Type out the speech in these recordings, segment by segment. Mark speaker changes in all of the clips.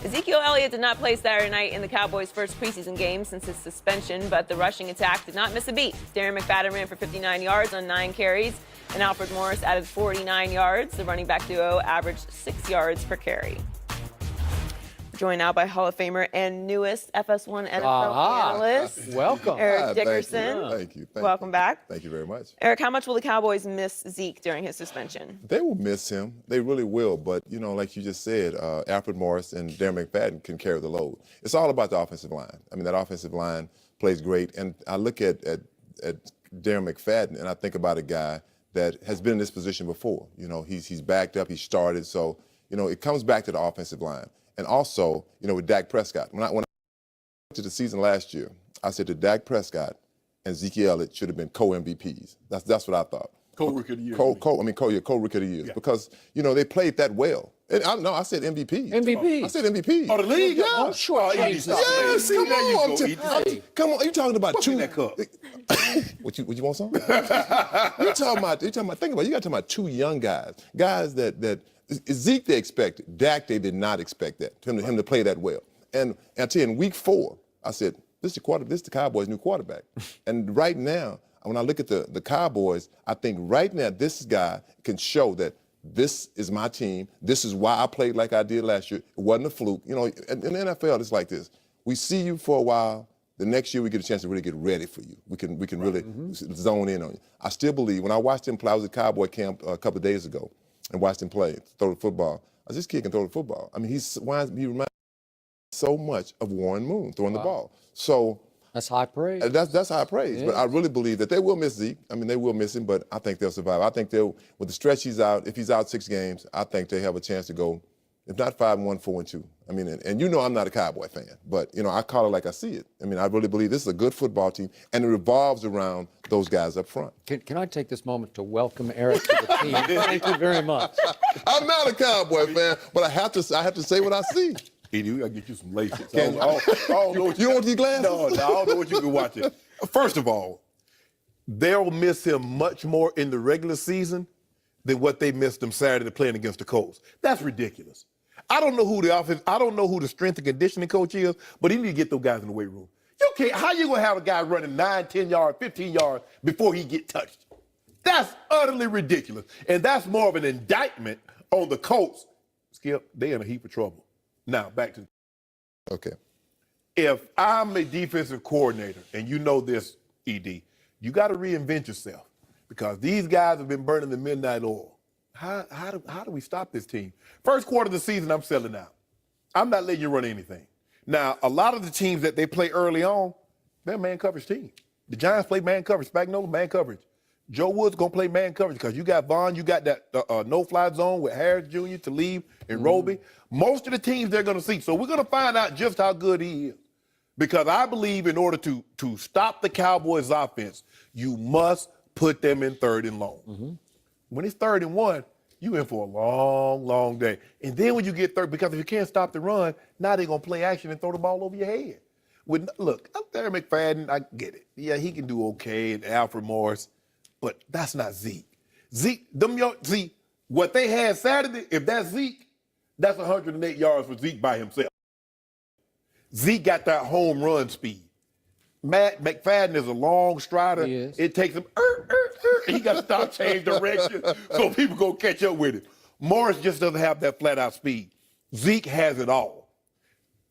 Speaker 1: Ezekiel Elliott did not play Saturday night in the Cowboys' first preseason game since his suspension, but the rushing attack did not miss a beat. Darren McFadden ran for 59 yards on 9 carries, and Alfred Morris added 49 yards. The running back duo averaged 6 yards per carry. We're joined now by Hall of Famer and newest FS1 NFL analyst.
Speaker 2: Welcome.
Speaker 1: Eric Dickerson.
Speaker 3: Thank you.
Speaker 1: Welcome back.
Speaker 3: Thank you very much.
Speaker 1: Eric, how much will the Cowboys miss Zeke during his suspension?
Speaker 3: They will miss him. They really will. But, you know, like you just said, Alfred Morris and Darren McFadden can carry the load. It's all about the offensive line. I mean, that offensive line plays great. And I look at Darren McFadden, and I think about a guy that has been in this position before. You know, he's backed up, he started. So, you know, it comes back to the offensive line. And also, you know, with Dak Prescott. When I went to the season last year, I said that Dak Prescott and Zeke Elliott should have been co-MVPs. That's what I thought.
Speaker 4: Co-Rookie of the Year.
Speaker 3: Co-Rookie of the Year. Yeah. Because, you know, they played that well. And I said MVP.
Speaker 2: MVP.
Speaker 3: I said MVP.
Speaker 4: Oh, the league?
Speaker 3: Yeah.
Speaker 4: Oh, sure.
Speaker 3: Yes, come on. Come on. You're talking about two.
Speaker 4: That cup.
Speaker 3: What you want some? You're talking about, think about it. You got to talk about two young guys that Zeke they expected. Dak they did not expect that, him to play that well. And I tell you, in week 4, I said, this is the Cowboys' new quarterback. And right now, when I look at the Cowboys, I think right now this guy can show that this is my team. This is why I played like I did last year. It wasn't a fluke. You know, in the NFL, it's like this. We see you for a while. The next year, we get a chance to really get ready for you. We can really zone in on you. I still believe, when I watched him play, I was at Cowboy camp a couple of days ago and watched him play, throw the football. This kid can throw the football. I mean, he reminds me so much of Warren Moon throwing the ball. So
Speaker 2: that's high praise.
Speaker 3: That's high praise. Yeah. But I really believe that they will miss Zeke. I mean, they will miss him, but I think they'll survive. I think with the stretch he's out, if he's out 6 games, I think they have a chance to go, if not 5-1, 4-2. I mean, and you know I'm not a Cowboy fan, but, you know, I call it like I see it. I mean, I really believe this is a good football team, and it revolves around those guys up front.
Speaker 2: Can I take this moment to welcome Eric to the team? Thank you very much.
Speaker 3: I'm not a Cowboy fan, but I have to say what I see.
Speaker 4: Edie, we got to get you some laces.
Speaker 3: You don't want these glasses?
Speaker 4: No, I don't know what you've been watching. First of all, they'll miss him much more in the regular season than what they missed him Saturday playing against the Colts. That's ridiculous. I don't know who the strength and conditioning coach is, but he need to get those guys in the weight room. You can't, how you gonna have a guy running 9, 10 yards, 15 yards before he get touched? That's utterly ridiculous. And that's more of an indictment on the Colts. Skip, they in a heap of trouble. Now, back to
Speaker 3: okay.
Speaker 4: If I'm a defensive coordinator, and you know this, ED, you got to reinvent yourself because these guys have been burning the midnight oil. How do we stop this team? First quarter of the season, I'm selling out. I'm not letting you run anything. Now, a lot of the teams that they play early on, they're man coverage team. The Giants play man coverage. Spagnuolo, man coverage. Joe Woods going to play man coverage because you got Vaughn, you got that no-fly zone with Harris Jr., Talib, and Roby. Most of the teams they're going to see. So we're going to find out just how good he is. Because I believe in order to stop the Cowboys' offense, you must put them in 3rd and long. When it's 3rd and 1, you in for a long, long day. And then when you get 3rd, because if you can't stop the run, now they're going to play action and throw the ball over your head. Look, up there, McFadden, I get it. Yeah, he can do okay, and Alfred Morris. But that's not Zeke. See, what they had Saturday, if that's Zeke, that's 108 yards for Zeke by himself. Zeke got that home run speed. Matt McFadden is a long strider. It takes him, he got to stop, change direction, so people go catch up with it. Morris just doesn't have that flat-out speed. Zeke has it all.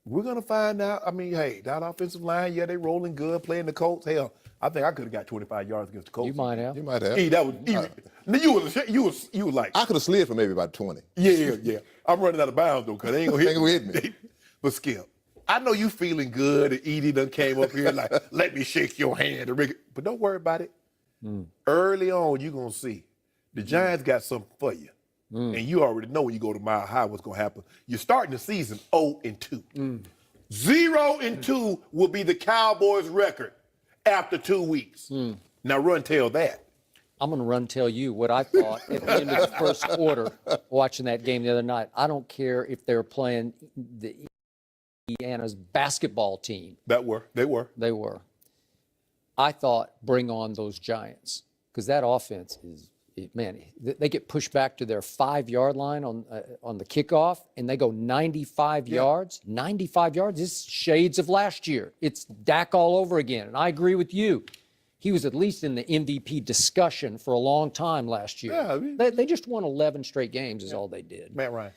Speaker 4: We're going to find out. I mean, hey, that offensive line, yeah, they rolling good, playing the Colts. Hell, I think I could have got 25 yards against the Colts.
Speaker 2: You might have.
Speaker 3: You might have.
Speaker 4: That was easy. You was like.
Speaker 3: I could have slid for maybe about 20.
Speaker 4: Yeah. I'm running out of bounds, though, because they ain't going to hit me. But Skip, I know you feeling good, and Edie done came up here like, let me shake your hand. But don't worry about it. Early on, you're going to see. The Giants got something for you. And you already know when you go to Mile High what's going to happen. You're starting the season 0-2. 0-2 will be the Cowboys' record after 2 weeks. Now run tell that.
Speaker 2: I'm going to run tell you what I thought at the end of the first quarter watching that game the other night. I don't care if they're playing the Indiana's basketball team.
Speaker 4: They were.
Speaker 2: I thought, bring on those Giants, because that offense man, they get pushed back to their 5-yard line on the kickoff, and they go 95 yards. 95 yards is shades of last year. It's Dak all over again. And I agree with you. He was at least in the MVP discussion for a long time last year.
Speaker 4: Yeah,
Speaker 2: They just won 11 straight games is all they did.
Speaker 4: Matt Ryan.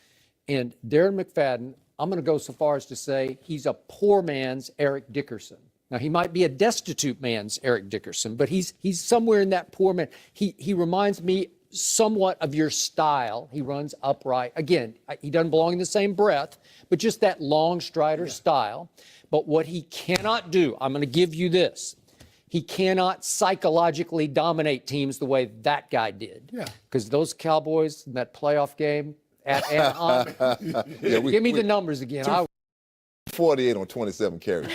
Speaker 2: And Darren McFadden, I'm going to go so far as to say he's a poor man's Eric Dickerson. Now, he might be a destitute man's Eric Dickerson, but he's somewhere in that poor man. He reminds me somewhat of your style. He runs upright. Again, he doesn't belong in the same breath, but just that long strider style. But what he cannot do, I'm going to give you this. He cannot psychologically dominate teams the way that guy did. Yeah. Because those Cowboys in that playoff game at Anaheim, give me the numbers again.
Speaker 3: 48 on 27 carries.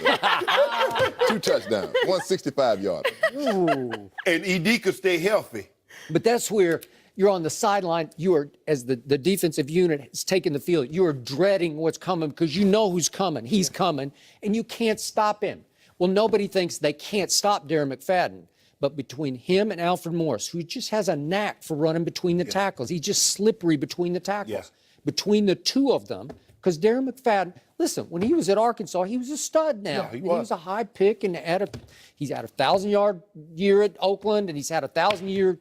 Speaker 3: 2 touchdowns, 165 yards.
Speaker 4: And ED could stay healthy.
Speaker 2: But that's where you're on the sideline. You are, as the defensive unit is taking the field, you are dreading what's coming because you know who's coming. He's coming, and you can't stop him. Well, nobody thinks they can't stop Darren McFadden. But between him and Alfred Morris, who just has a knack for running between the tackles, he's just slippery between the tackles. Yeah. Between the two of them, because Darren McFadden, listen, when he was at Arkansas, he was a stud now.
Speaker 4: Yeah, he
Speaker 2: was a high pick, and he's had a 1,000-yard year at Oakland, and he's had a 1,000-yard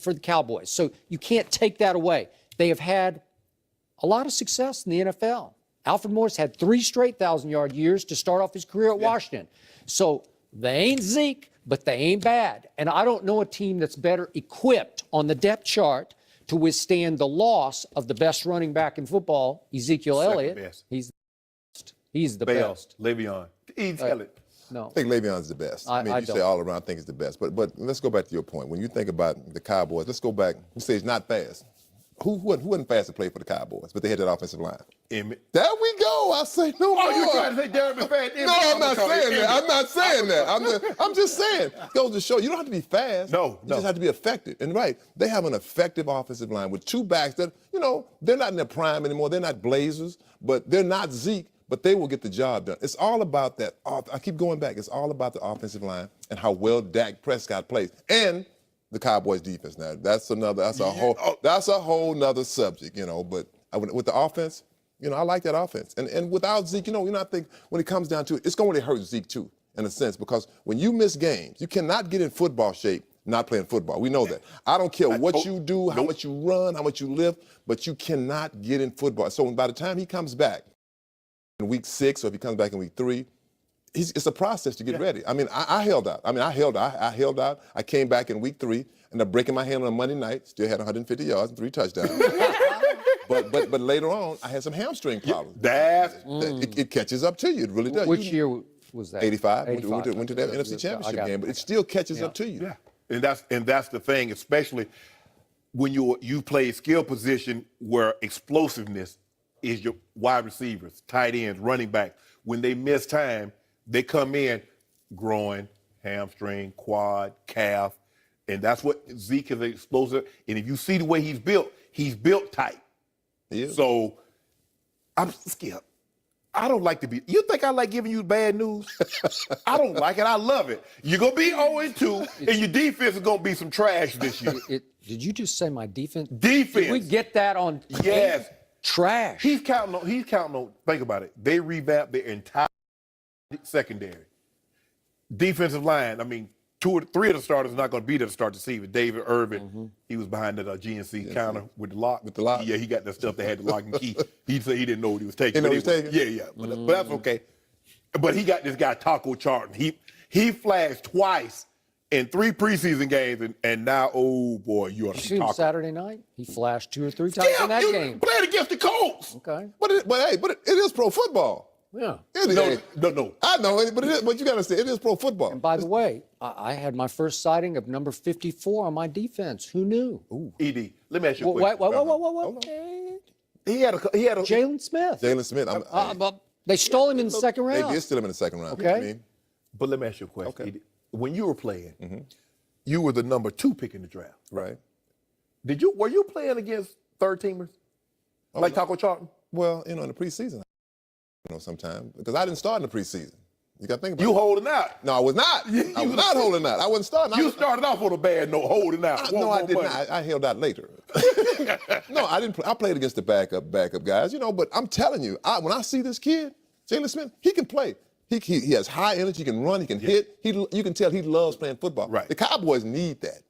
Speaker 2: for the Cowboys. So you can't take that away. They have had a lot of success in the NFL. Alfred Morris had 3 straight 1,000-yard years to start off his career at Washington. So they ain't Zeke, but they ain't bad. And I don't know a team that's better equipped on the depth chart to withstand the loss of the best running back in football, Ezekiel Elliott.
Speaker 4: Best.
Speaker 2: He's the best.
Speaker 4: Le'Veon. Tell it.
Speaker 2: No.
Speaker 3: I think Le'Veon's the best. I mean, you say all around, I think it's the best. But let's go back to your point. When you think about the Cowboys, let's go back. Who says not fast? Who wasn't fast to play for the Cowboys, but they had that offensive line?
Speaker 4: Emmett.
Speaker 3: There we go. I say no more.
Speaker 4: Oh, you trying to say Darren McFadden?
Speaker 3: No, I'm not saying that. I'm not saying that. I'm just saying. It goes to show you don't have to be fast.
Speaker 4: No.
Speaker 3: You just have to be effective. And they have an effective offensive line with 2 backs that, they're not in their prime anymore. They're not blazers, but they're not Zeke, but they will get the job done. It's all about that. I keep going back. It's all about the offensive line and how well Dak Prescott plays. And the Cowboys defense. Now that's a whole nother subject, but with the offense, I like that offense. And without Zeke, I think when it comes down to it, it's going to really hurt Zeke too, in a sense, because when you miss games, you cannot get in football shape not playing football. We know that. I don't care what you do, how much you run, how much you lift, but you cannot get in football. So by the time he comes back in week 6, or if he comes back in week 3, it's a process to get ready. I mean, I held out. I held out. I came back in week 3, and I'm breaking my hand on a Monday night. Still had 150 yards and 3 touchdowns. but later on, I had some hamstring problems. It catches up to you. It really does.
Speaker 2: Which year was that?
Speaker 3: 85. Went to that NFC Championship game, but it still catches up to you.
Speaker 4: Yeah, and that's the thing, especially when you play a skill position where explosiveness is your wide receivers, tight ends, running back. When they miss time, they come in groin, hamstring, quad, calf, and that's what Zeke is explosive. And if you see the way he's built tight. Yeah. So I'm scared. I don't like to be. You think I like giving you bad news? I don't like it. I love it. You're gonna be 0-2, and your defense is gonna be some trash this year.
Speaker 2: Did you just say my defense?
Speaker 4: Defense.
Speaker 2: Did we get that on?
Speaker 4: Yes.
Speaker 2: Trash.
Speaker 4: He's counting on. Think about it. They revamped their entire secondary. Defensive line, 2 or 3 of the starters are not going to be there to start the season. David Irvin, he was behind the GNC counter with the lock.
Speaker 3: With the lock?
Speaker 4: Yeah, he got that stuff that had the lock and key. He said he didn't know what he was taking. Yeah. But that's okay. But he got this guy, Taco Charlton. He flashed twice in 3 preseason games, and now, oh, boy, you ought to
Speaker 2: see him Saturday night? He flashed 2 or 3 times in that game.
Speaker 4: Playing against the Colts.
Speaker 2: Okay.
Speaker 3: But it is pro football.
Speaker 2: Yeah.
Speaker 4: No.
Speaker 3: I know it, but you got to say it is pro football.
Speaker 2: And by the way, I had my first sighting of number 54 on my defense. Who knew?
Speaker 4: Ooh. ED, let me ask you a question.
Speaker 2: What?
Speaker 4: He had a
Speaker 2: Jalen Smith.
Speaker 3: Jalen Smith.
Speaker 2: They stole him in the second round.
Speaker 3: They did steal him in the second round.
Speaker 2: Okay.
Speaker 4: But let me ask you a question. Okay. When you were playing, you were the number 2 pick in the draft.
Speaker 3: Right.
Speaker 4: Were you playing against third teamers? Like Taco Charlton?
Speaker 3: Well, in the preseason, sometimes, because I didn't start in the preseason. You got to think about
Speaker 4: You
Speaker 3: it.
Speaker 4: holding out.
Speaker 3: No, I was not. I was not holding out. I wasn't starting.
Speaker 4: You started off on a bad note, holding out.
Speaker 3: No, I did
Speaker 4: money.
Speaker 3: not. I held out later. No, I didn't. I played against the backup guys, But I'm telling you, when I see this kid, Jalen Smith, he can play. He has high energy. He can run. He can hit. You can tell he loves playing football.
Speaker 4: Right.
Speaker 3: The Cowboys need that.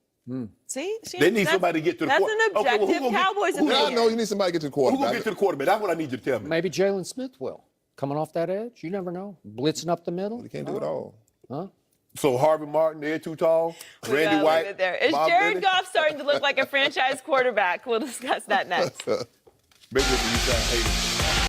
Speaker 1: See?
Speaker 4: They need somebody to get to the
Speaker 1: That's
Speaker 4: quarterback.
Speaker 1: an objective Cowboys
Speaker 3: Yeah, I
Speaker 1: opinion.
Speaker 3: know you need somebody to get to the
Speaker 4: Who's
Speaker 3: quarterback.
Speaker 4: going to get to the quarterback? That's what I need you to tell me.
Speaker 2: Maybe Jalen Smith will. Coming off that edge, you never know. Blitzing up the middle.
Speaker 3: He can't do it all.
Speaker 4: So Harvey Martin, they're too tall.
Speaker 1: We
Speaker 4: Randy
Speaker 1: gotta leave
Speaker 4: White.
Speaker 1: it there. Is
Speaker 4: Bob
Speaker 1: Jared
Speaker 4: Benny?
Speaker 1: Goff starting to look like a franchise quarterback? We'll discuss that next.
Speaker 4: Maybe you sound hating.